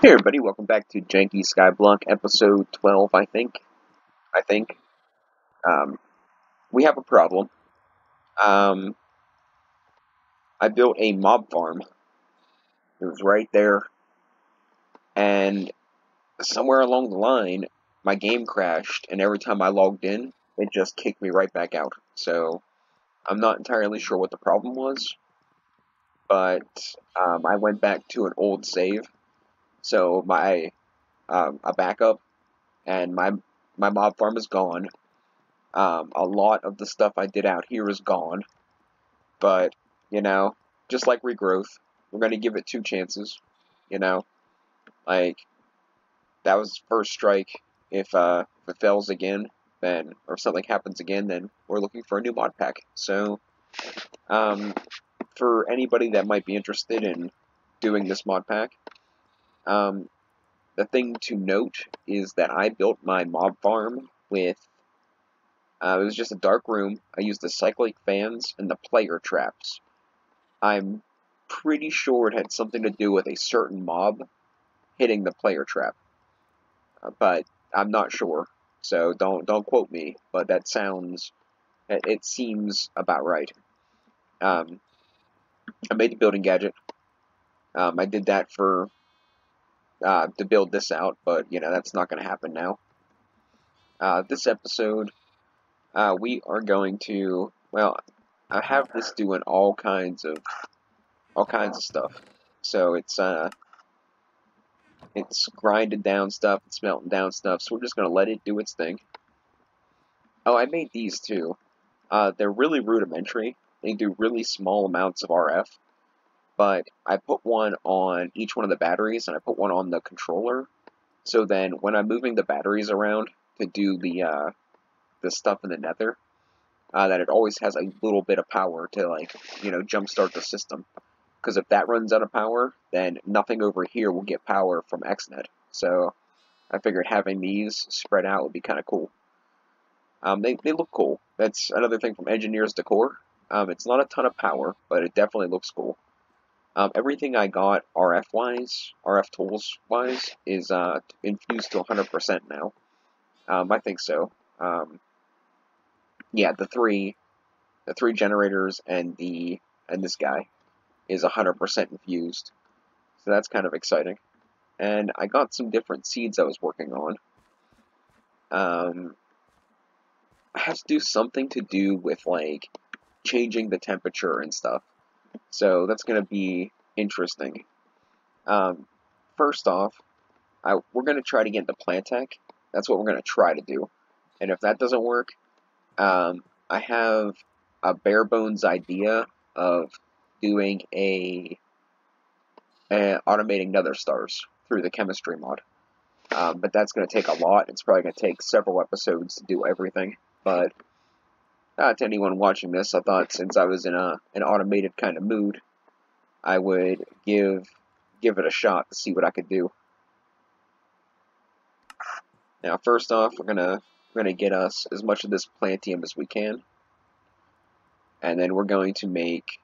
Hey everybody, welcome back to Janky Sky Block, episode 12, I think. Um, we have a problem. Um, I built a mob farm. It was right there, and somewhere along the line, my game crashed, and every time I logged in, it just kicked me right back out. So, I'm not entirely sure what the problem was, but I went back to an old save, so a backup, and my mob farm is gone. A lot of the stuff I did out here is gone, but, you know, just like regrowth, we're going to give it two chances, you know, like, that was first strike. If it fails again, then, or if something happens again, then we're looking for a new mod pack. So, um, for anybody that might be interested in doing this mod pack, the thing to note is that I built my mob farm with it was just a dark room. I used the cyclic fans and the player traps. I'm pretty sure it had something to do with a certain mob hitting the player trap, but I'm not sure. So don't quote me. But it seems about right. Um, I made the building gadget. I did that to build this out, but that's not going to happen now. This episode, we are going to I have this doing all kinds of stuff. So it's grinding down stuff, it's melting down stuff, so we're just going to let it do its thing. Oh, I made these too. They're really rudimentary. They do really small amounts of RF, but I put one on each one of the batteries, and I put one on the controller, so then when I'm moving the batteries around to do the stuff in the nether, that it always has a little bit of power to, like, jumpstart the system. Because if that runs out of power, then nothing over here will get power from XNet. So I figured having these spread out would be kind of cool. They look cool. That's another thing from Engineer's Decor. It's not a ton of power, but it definitely looks cool. Everything I got RF-wise, RF tools-wise, is infused to 100% now. I think so. Yeah, the three generators and this guy is 100% infused. So that's kind of exciting. And I got some different seeds I was working on. I have to do something to do with, like, changing the temperature and stuff. So that's going to be interesting. First off, we're going to try to get into plant tech. That's what we're going to try to do. And if that doesn't work, I have a bare bones idea of doing automating nether stars through the chemistry mod. But that's going to take a lot. It's probably going to take several episodes to do everything. But to anyone watching this, I thought since I was in an automated kind of mood, I would give it a shot to see what I could do. Now, first off, we're gonna get us as much of this plantium as we can, and then we're going to make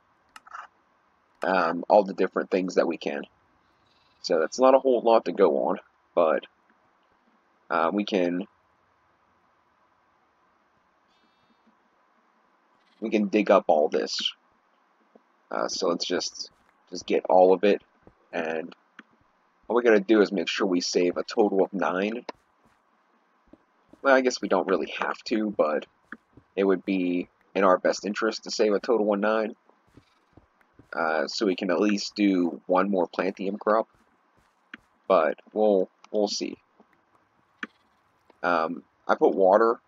all the different things that we can. So that's not a whole lot to go on, but we can dig up all this. So let's just get all of it, and all we gotta do is make sure we save a total of 9. Well, I guess we don't really have to, but it would be in our best interest to save a total of 9. So we can at least do one more plantium crop. But we'll see. I put water.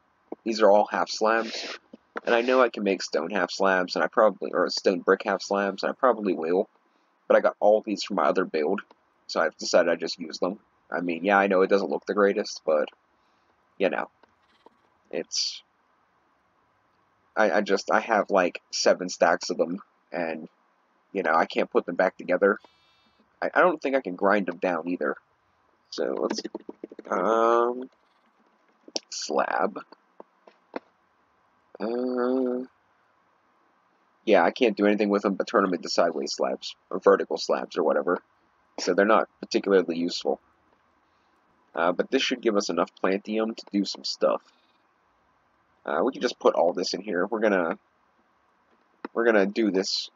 These are all half slabs. And I know I can make stone half slabs, and or stone brick half slabs, and I probably will. But I got all of these from my other build, so I've decided I just use them. I mean, yeah, I know it doesn't look the greatest, but, it's... I have like 7 stacks of them, and, I can't put them back together. I don't think I can grind them down either. So, let's see. Slab. Yeah, I can't do anything with them but turn them into sideways slabs, or vertical slabs, or whatever. so they're not particularly useful. But this should give us enough plantium to do some stuff. We can just put all this in here. We're gonna do this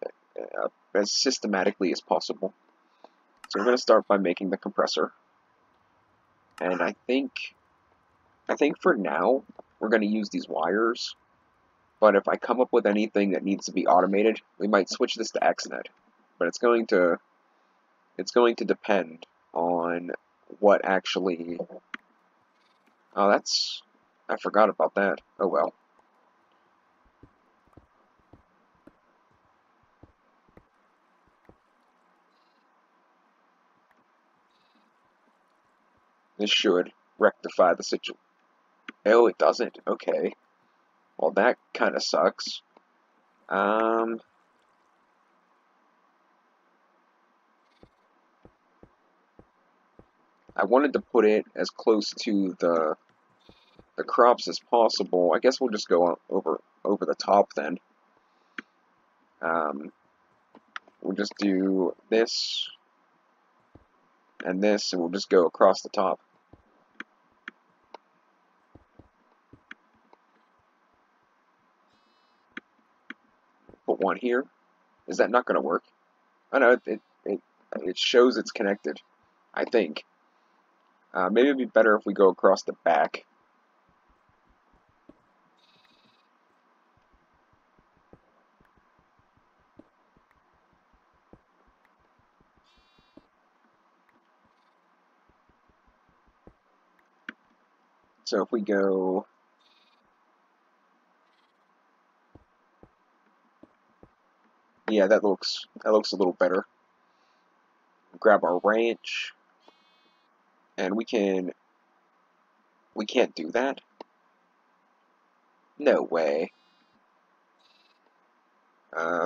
as systematically as possible. So we're gonna start by making the compressor, and I think for now we're gonna use these wires. But if I come up with anything that needs to be automated, we might switch this to XNet. But it's going to depend on what actually. Oh, I forgot about that. Oh well. This should rectify the situation. Oh, it doesn't. Okay. Well, that kind of sucks. I wanted to put it as close to the crops as possible. I guess we'll just go over the top then. We'll just do this and this, and we'll just go across the top. Put one here. Is that not going to work? I know it shows it's connected, I think. Maybe it'd be better if we go across the back. So if we go... Yeah, that looks a little better. Grab our ranch. And we can't do that? No way.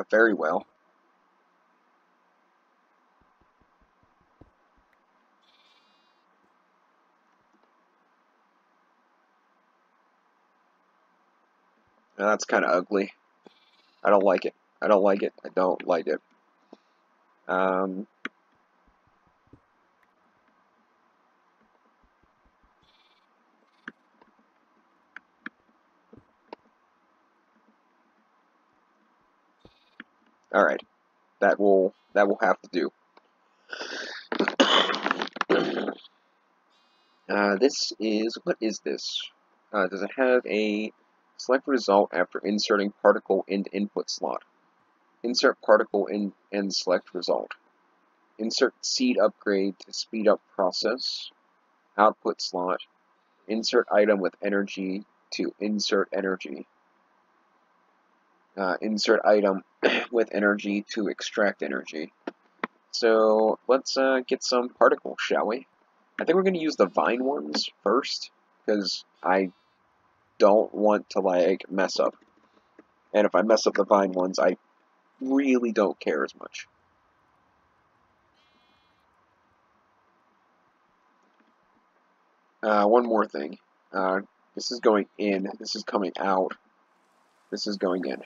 Very well. Now, that's kind of ugly. I don't like it. I don't like it. I don't like it. Alright. That will have to do. What is this? Does it have a select result after inserting particle into input slot? Insert particle in and select result. Insert seed upgrade to speed up process. Output slot. Insert item with energy to insert energy. Insert item with energy to extract energy. So let's get some particles, shall we? I think we're going to use the vine ones first, because I don't want to, like, mess up. And if I mess up the vine ones, I really don't care as much. One more thing. This is going in, this is coming out, this is going in.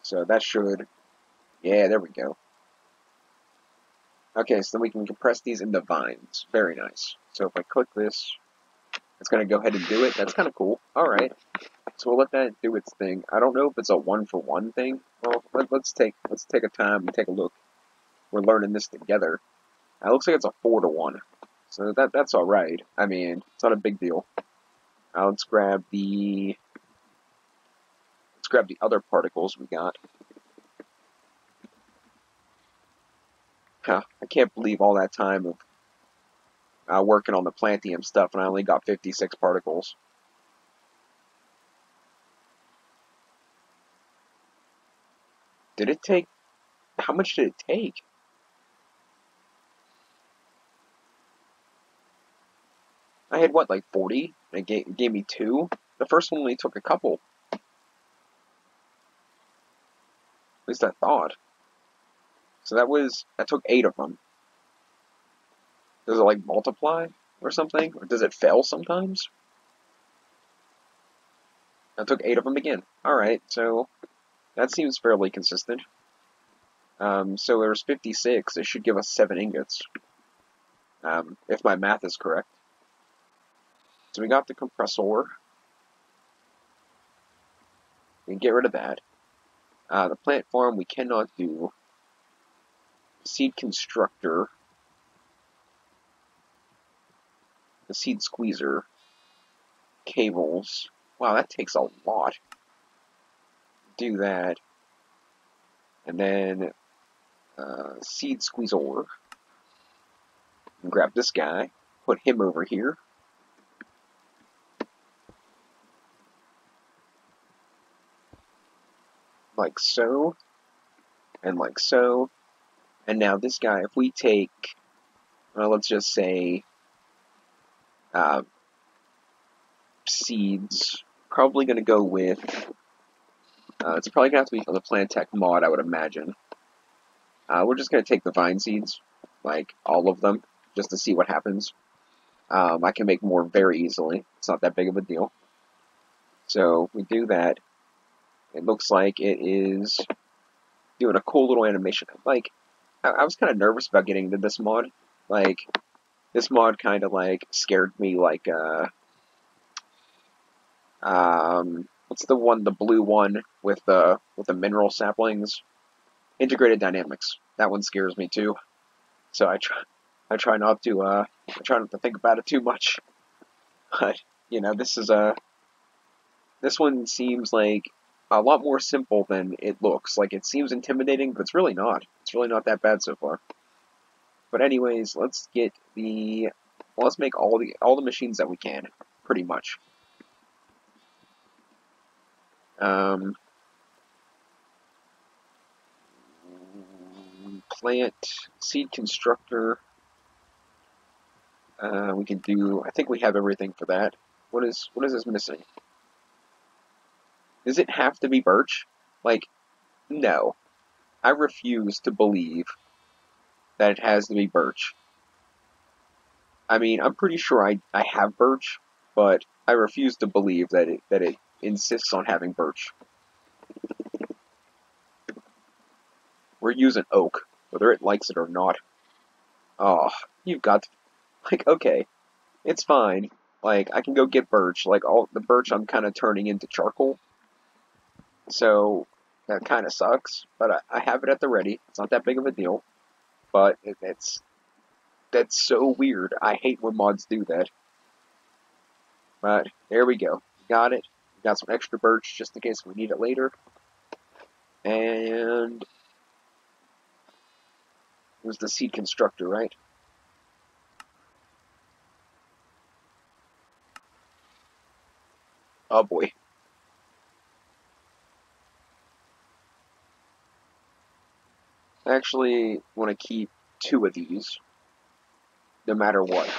So that should... Yeah, there we go. Okay, so then we can compress these into vines. Very nice. So if I click this, it's going to go ahead and do it. That's kind of cool. Alright. So we'll let that do its thing. I don't know if it's a one-for-one thing. Well, let's take a time and take a look. We're learning this together. It looks like it's a 4-to-1. So that's alright. I mean, it's not a big deal. Let's grab the other particles we got. Huh, I can't believe all that time of working on the plantium stuff, and I only got 56 particles. Did it take... How much did it take? I had, what, like 40? And it gave me 2? The first one only took a couple. At least I thought. So that took 8 of them. Does it, like, multiply or something? Or does it fail sometimes? I took 8 of them again. Alright, so that seems fairly consistent. So there's 56. It should give us 7 ingots. if my math is correct. So we got the compressor. We can get rid of that. The plant farm we cannot do. Seed constructor. The seed squeezer. Cables. Wow, that takes a lot. Do that. And then seed squeezer. And grab this guy. Put him over here. Like so. And like so. And now this guy, if we take, well, let's just say, seeds, probably going to go with, it's probably going to have to be the Plantech mod, I would imagine. We're just going to take the vine seeds, like all of them, just to see what happens. I can make more very easily. It's not that big of a deal. So we do that. It looks like it is doing a cool little animation. Like, I was kind of nervous about getting into this mod. Like, this mod kind of like scared me. Like, what's the one, the blue one with the mineral saplings? Integrated Dynamics. That one scares me too. So I try not to think about it too much. But you know, this one seems like a lot more simple than it looks. Like, it seems intimidating, but it's really not. It's really not that bad so far. But anyways, let's make all the machines that we can, pretty much. Plant seed constructor. We can do. I think we have everything for that. What is this missing? Does it have to be birch? Like, no. I refuse to believe that it has to be birch. I mean, I'm pretty sure I have birch, but I refuse to believe that it insists on having birch. We're using oak, whether it likes it or not. Oh, you've got to, like, okay, it's fine. Like, I can go get birch. Like, all the birch I'm kind of turning into charcoal. So, that kind of sucks, but I have it at the ready. It's not that big of a deal. But that's so weird. I hate when mods do that. But there we go. Got it. Got some extra birch just in case we need it later. And it was the seed constructor, right? Oh boy. I actually want to keep 2 of these, no matter what.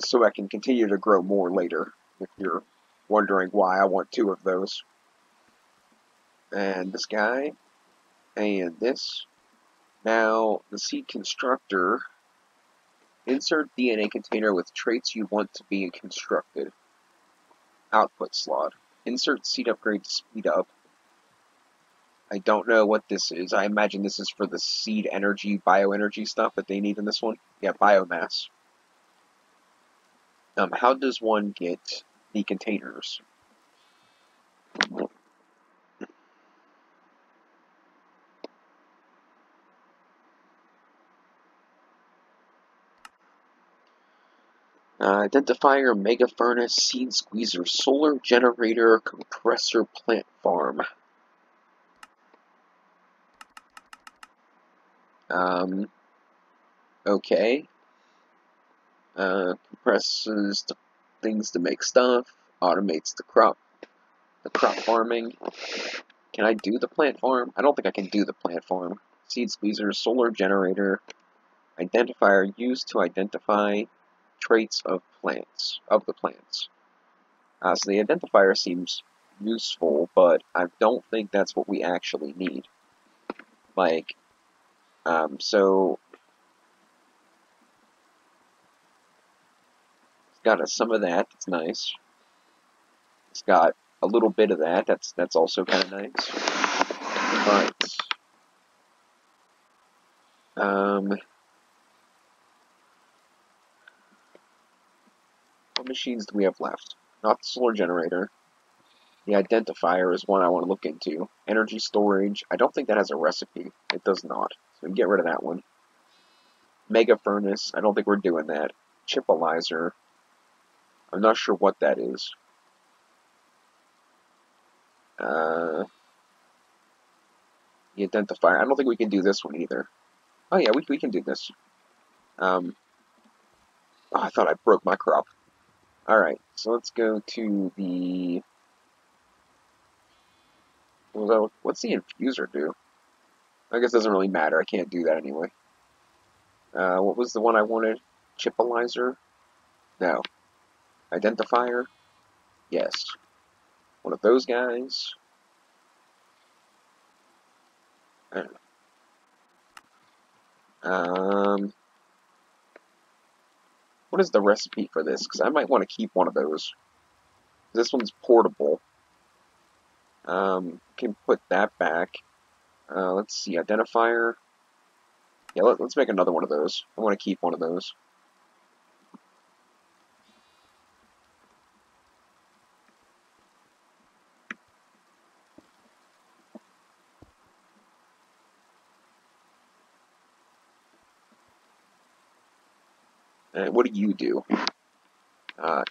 So I can continue to grow more later, if you're wondering why I want 2 of those. And this guy, and this. Now, the seed constructor, insert DNA container with traits you want to be constructed. Output slot. Insert seed upgrade to speed up. I don't know what this is. I imagine this is for the seed energy, bioenergy stuff that they need in this one. Yeah, biomass. How does one get the containers? Identifier, mega furnace, seed squeezer, solar generator, compressor, plant farm. Okay. Compresses the things to make stuff, automates the crop farming. Can I do the plant farm? I don't think I can do the plant farm. Seed squeezer, solar generator, identifier used to identify traits of the plants. So the identifier seems useful, but I don't think that's what we actually need. Like, so it's got some of that. That's nice. It's got a little bit of that. That's also kind of nice. But, what machines do we have left? Not the solar generator. The identifier is one I want to look into. Energy storage. I don't think that has a recipe. It does not. So we get rid of that one. Mega furnace. I don't think we're doing that. Chipalizer. I'm not sure what that is. The identifier. I don't think we can do this one either. Oh yeah, we can do this. Oh, I thought I broke my crop. Alright, so let's go to the... Well, what's the infuser do? I guess it doesn't really matter. I can't do that anyway. What was the one I wanted? Chipalizer? No. Identifier? Yes. One of those guys. I don't know. What is the recipe for this? Because I might want to keep one of those. This one's portable. Can put that back. Let's see, identifier. Yeah, let's make another one of those. I want to keep one of those. And what do you do?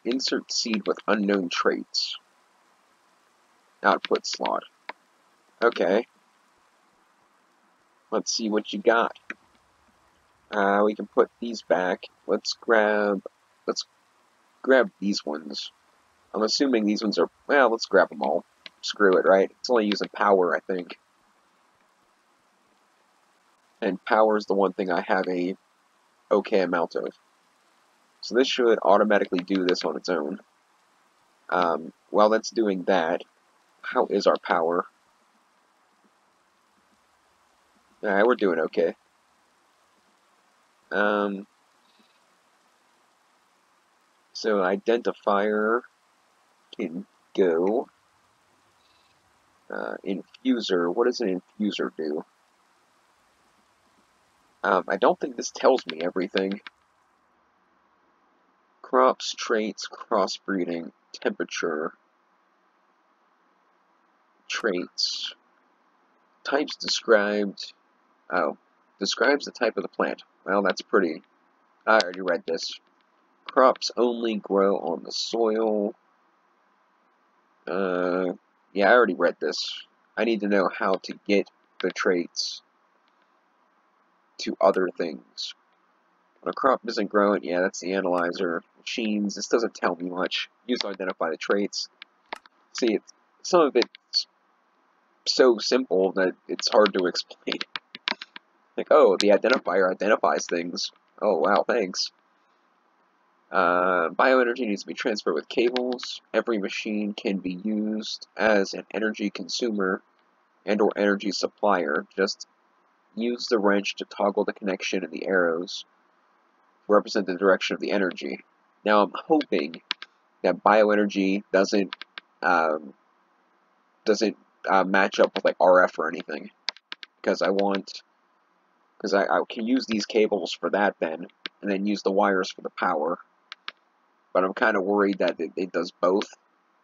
Insert seed with unknown traits. Output slot. Okay. Let's see what you got. We can put these back. Let's grab these ones. I'm assuming these ones are, well, let's grab them all. Screw it, right? It's only using power, I think. And power is the one thing I have a okay amount of. So this should automatically do this on its own. While that's doing that, how is our power? Alright, we're doing okay. So identifier can go. Infuser, what does an infuser do? I don't think this tells me everything. Crops, traits, crossbreeding, temperature, traits, types described. Oh, describes the type of the plant. Well, that's pretty. I already read this. Crops only grow on the soil. Yeah, I already read this. I need to know how to get the traits to other things. When a crop doesn't grow it, yeah, that's the analyzer. Machines, this doesn't tell me much. Use to identify the traits. See, some of it's so simple that it's hard to explain. Like, oh, the identifier identifies things. Oh, wow, thanks. Bioenergy needs to be transferred with cables. Every machine can be used as an energy consumer and or energy supplier. Just use the wrench to toggle the connection and the arrows to represent the direction of the energy. Now I'm hoping that bioenergy doesn't match up with like RF or anything, because I can use these cables for that then, and then use the wires for the power. But I'm kind of worried that it does both,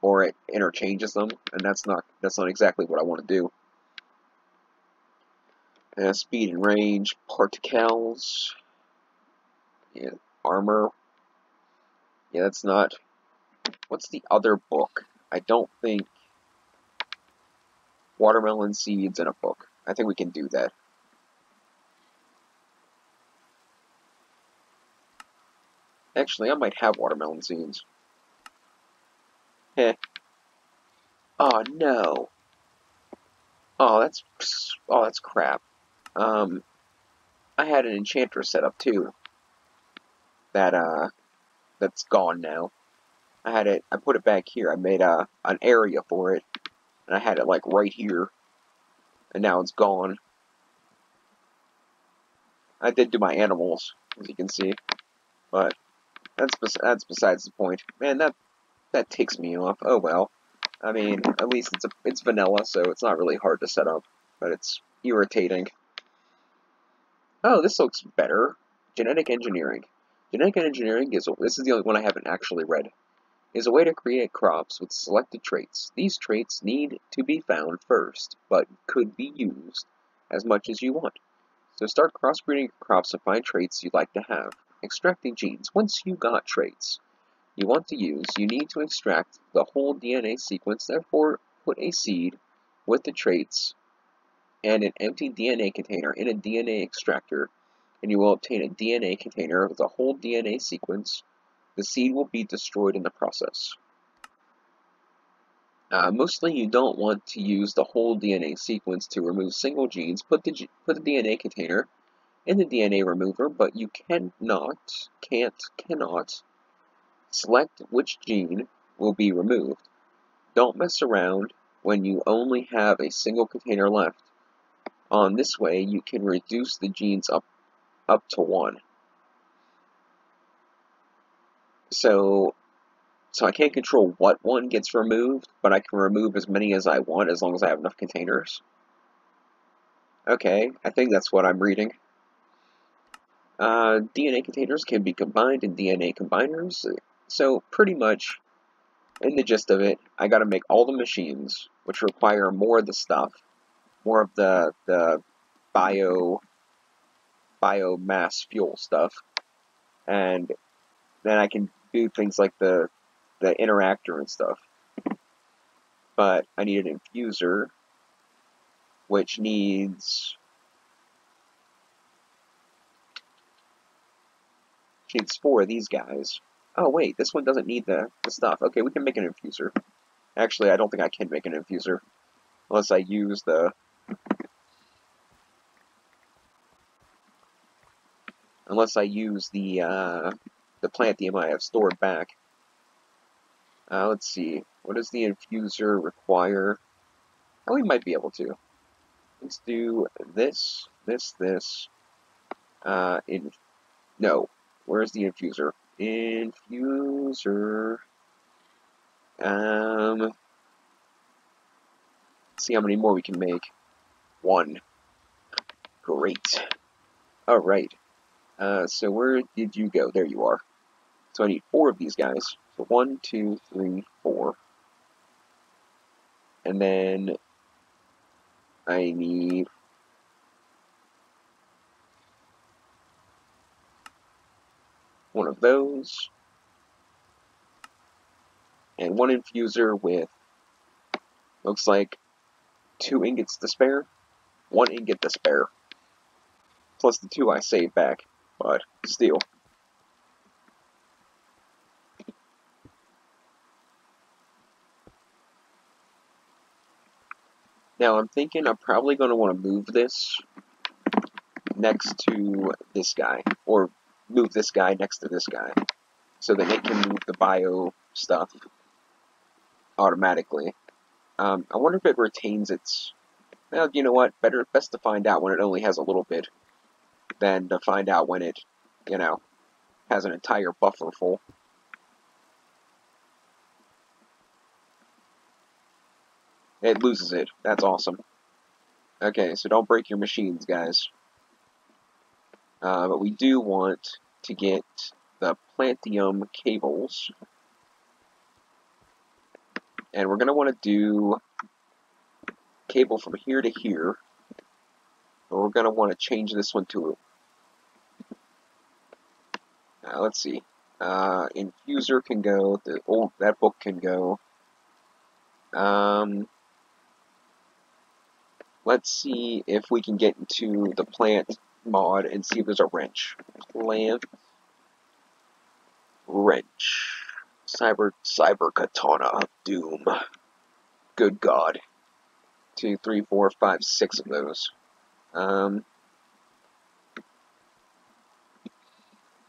or it interchanges them, and that's not exactly what I want to do. Speed and range, particles, yeah, armor. Yeah, that's not. What's the other book? I don't think watermelon seeds in a book. I think we can do that. Actually, I might have watermelon seeds. Heh. Oh no. Oh, that's crap. I had an enchanter set up too. That's gone now. I put it back here. I made an area for it, and I had it like right here, and now it's gone. I did do my animals, as you can see, but that's besides the point. Man, that ticks me off. Oh well. I mean, at least it's vanilla, so it's not really hard to set up. but it's irritating. Oh, this looks better. Genetic engineering. Genetic engineering this is the only one I haven't actually read, is a way to create crops with selected traits. These traits need to be found first, but could be used as much as you want. So start crossbreeding crops to find traits you'd like to have. Extracting genes. Once you got traits you want to use, you need to extract the whole DNA sequence, therefore put a seed with the traits and an empty DNA container in a DNA extractor, and you will obtain a DNA container with a whole DNA sequence. The seed will be destroyed in the process. Mostly you don't want to use the whole DNA sequence to remove single genes. Put the DNA container in the DNA remover, but you cannot select which gene will be removed. Don't mess around when you only have a single container left. On this way, you can reduce the genes up to 1. So I can't control what one gets removed, but I can remove as many as I want as long as I have enough containers. Okay, I think that's what I'm reading. DNA containers can be combined in DNA combiners. So pretty much, in the gist of it, I gotta make all the machines, which require more of the stuff, more of the biomass fuel stuff, and then I can do things like the interactor and stuff. But I need an infuser, which needs 4 of these guys. Oh wait, this one doesn't need the stuff. Okay, we can make an infuser. Actually, I don't think I can make an infuser unless I use the planthium I have stored back. Let's see. What does the infuser require? Oh, we might be able to. Let's do this. No. Where's the infuser? Infuser. Let's see how many more we can make. 1. Great. Alright. So where did you go? There you are. So I need 4 of these guys. So 1, 2, 3, 4. And then I need one of those. And 1 infuser with, looks like 2 ingots to spare. 1 ingot to spare. Plus the 2 I saved back. But still. Now I'm thinking I'm probably going to want to move this next to this guy. Or move this guy next to this guy. So that it can move the bio stuff automatically. I wonder if it retains its... Well, you know what? Best to find out when it only has a little bit than to find out when it, has an entire buffer full. It loses it. That's awesome. Okay, so don't break your machines, guys. But we do want to get the Plantium cables. And we're going to want to do cable from here to here. But we're going to want to change this one to... let's see. Infuser can go. That book can go. Let's see if we can get into the plant mod and see if there's a wrench. Plant wrench. Cyber katana of doom. Good God. 2, 3, 4, 5, 6 of those.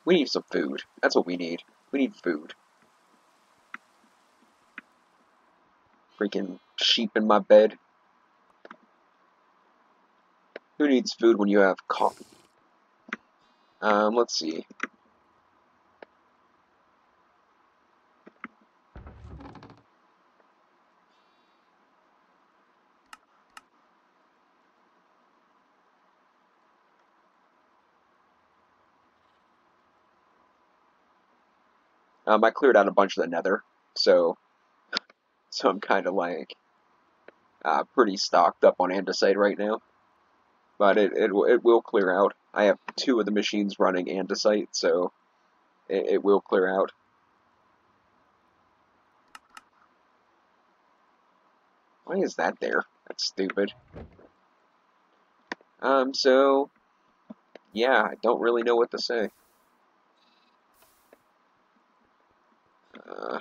We need some food. That's what we need. We need food. Freaking sheep in my bed. Who needs food when you have coffee? Let's see. I cleared out a bunch of the nether, so I'm kind of like pretty stocked up on andesite right now. But it will clear out. I have 2 of the machines running andesite, so it will clear out. Why is that there? That's stupid. So yeah, I don't really know what to say. Uh,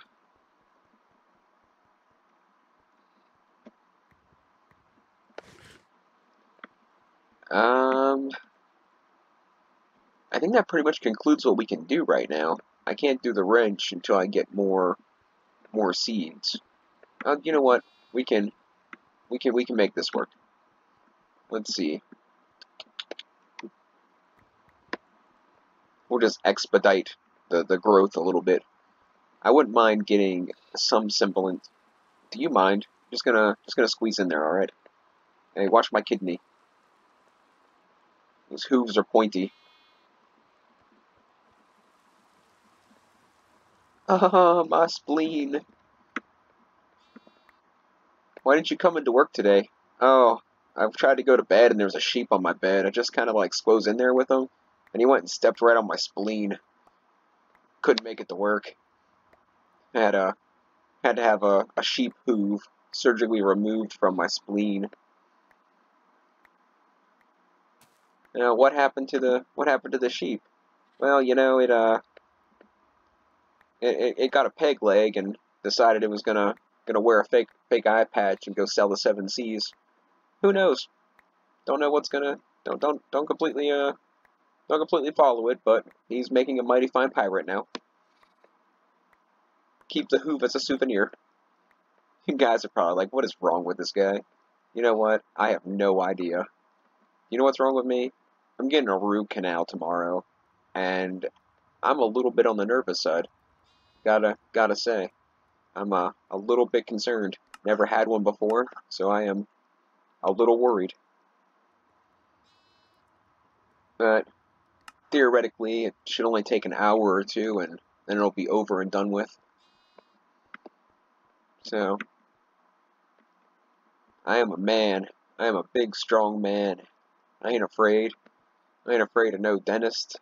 um, I think that pretty much concludes what we can do right now. I can't do the wrench until I get more seeds. You know what? We can make this work. Let's see. We'll just expedite the growth a little bit. I wouldn't mind getting some semblance. Do you mind? Just gonna squeeze in there, all right? Hey, watch my kidney. Those hooves are pointy. Ah, my spleen. Why didn't you come into work today? Oh, I've tried to go to bed and there was a sheep on my bed. I just kind of like squoze in there with him, and he went and stepped right on my spleen. Couldn't make it to work. Had a had to have a sheep hoof surgically removed from my spleen. Now, what happened to the sheep? Well, you know, it got a peg leg and decided it was gonna wear a fake eye patch and go sell the 7 Seas. Who knows? Don't know what's gonna don't completely don't completely follow it, but he's making a mighty fine pirate now. Keep the hoof as a souvenir. You guys are probably like, what is wrong with this guy? You know what? I have no idea. You know what's wrong with me? I'm getting a root canal tomorrow, and I'm a little bit on the nervous side. Gotta say, I'm a little bit concerned. Never had one before, so I am a little worried. But theoretically, it should only take an hour or 2, and then it'll be over and done with. So, I am a man. I am a big, strong man. I ain't afraid. I ain't afraid of no dentist.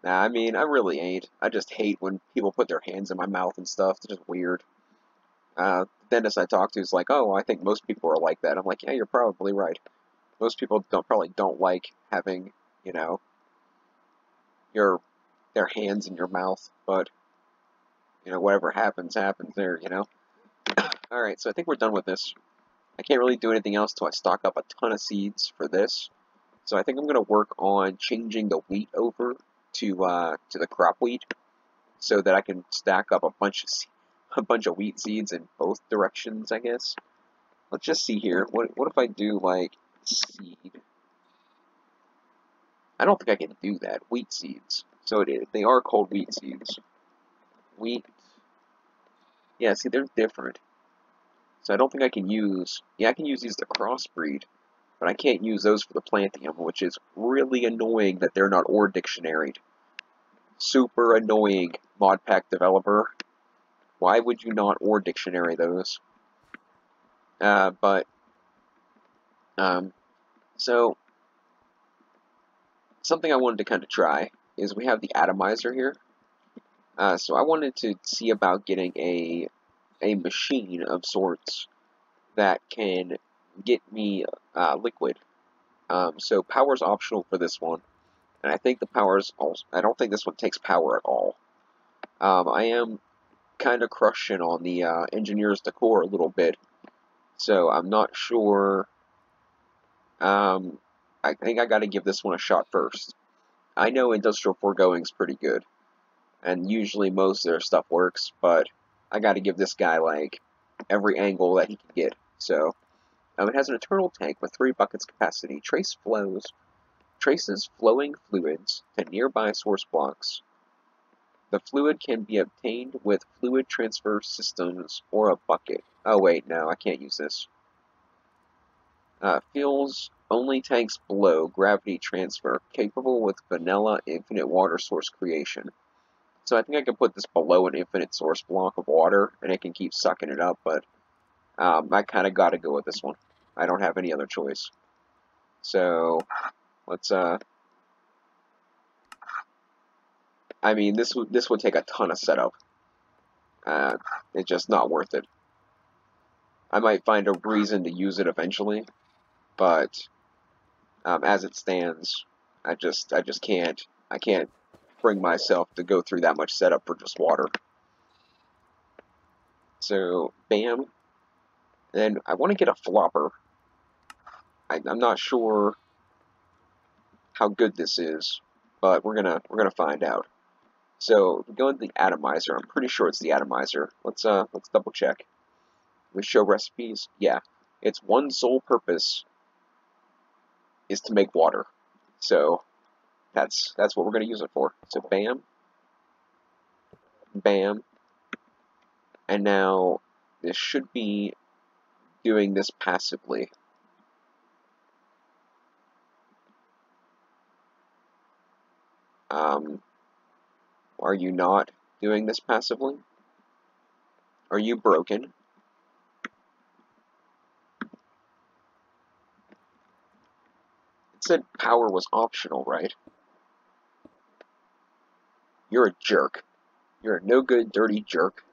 Nah, I mean, I really ain't. I just hate when people put their hands in my mouth and stuff. It's just weird. The dentist I talk to is like, oh, I think most people are like that. I'm like, yeah, you're probably right. Most people probably don't like having, you know, their hands in your mouth, but, you know, whatever happens, happens there, you know? Alright, so I think we're done with this. I can't really do anything else till I stock up a ton of seeds for this. So I think I'm going to work on changing the wheat over to the crop wheat, so that I can stack up a bunch of wheat seeds in both directions, I guess. Let's just see here. What if I do like seed? I don't think I can do that. Wheat seeds. So they are called wheat seeds. Wheat. Yeah, see, they're different. So I don't think I can use. Yeah, I can use these to crossbreed, but I can't use those for the Plantium, which is really annoying that they're not ore dictionaried. Super annoying, mod pack developer. Why would you not ore dictionary those? So something I wanted to kind of try is we have the atomizer here. So I wanted to see about getting a machine of sorts that can get me liquid. So power's optional for this one, and I think the power's also, I don't think this one takes power at all. I am kind of crushing on the engineer's decor a little bit, so I'm not sure. I think I got to give this one a shot first. I know industrial foregoing's pretty good, and usually most of their stuff works, but I got to give this guy like every angle that he can get. So it has an eternal tank with 3 buckets capacity. Traces flowing fluids to nearby source blocks. The fluid can be obtained with fluid transfer systems or a bucket. Oh wait, no, I can't use this. Fills only tanks below gravity transfer, capable with vanilla infinite water source creation. So I think I can put this below an infinite source block of water, and it can keep sucking it up, but I kind of got to go with this one. I don't have any other choice. So, let's, I mean, this would take a ton of setup. It's just not worth it. I might find a reason to use it eventually, but as it stands, I just can't. I can't bring myself to go through that much setup for just water. So, bam. Then I want to get a flopper. I'm not sure how good this is, but we're gonna find out. So if we go into the atomizer, I'm pretty sure it's the atomizer. Let's double check. We show recipes. Yeah, its one sole purpose is to make water. So that's what we're gonna use it for. So bam, bam, and now this should be doing this passively. Are you not doing this passively? Are you broken? It said power was optional, right? You're a jerk. You're a no good, dirty jerk.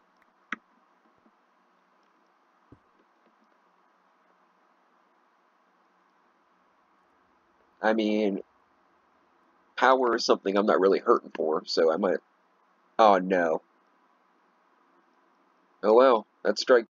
I mean, power is something I'm not really hurting for, so I might. Oh no. Oh well, that's strike